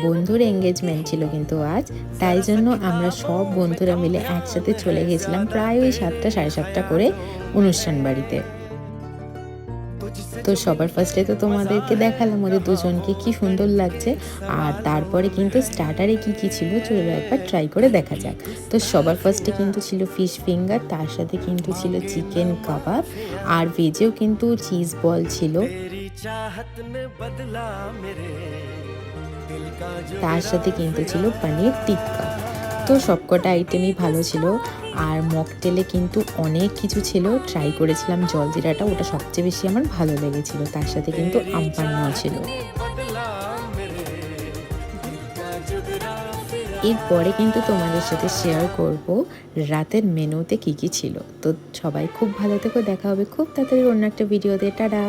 বন্ধুর এঙ্গেজমেন্ট ছিল কিন্তু আজ, তাই জন্য আমরা সব বন্ধুরা মিলে একসাথে চলে গেছিলাম প্রায় ওই 7টা সাড়ে 7টা করে অনুষ্ঠান বাড়িতে। তো সবার ফার্স্টে তো তোমাদেরকে দেখালাম ওদের দুজনকে কি সুন্দর লাগছে, আর তারপরে কিন্তু স্টার্টারে কি কি ছিল চলো একবার ট্রাই করে দেখা যাক। তো সবার ফার্স্টে কিন্তু ছিল ফিশ ফিঙ্গার, তার সাথে কিন্তু ছিল চিকেন কাবাব, আর ভেজেও কিন্তু চিজ বল ছিল, তার সাথে কিন্তু ছিল পনির টিক্কা। তো সবকটা আইটেমই ভালো ছিল। আর মকটেলে কিন্তু অনেক কিছু ছিল, ট্রাই করেছিলাম জলজিরাটা, ওটা সবচেয়ে বেশি আমার ভালো লেগেছিল। তার সাথে কিন্তু আমপান্নাও ছিল। এরপরে কিন্তু তোমাদের সাথে শেয়ার করব রাতের মেনুতে কি কি ছিল। তো সবাই খুব ভালো থেকো, দেখা হবে খুব তাড়াতাড়ি অন্য একটা ভিডিওতে। টাটা।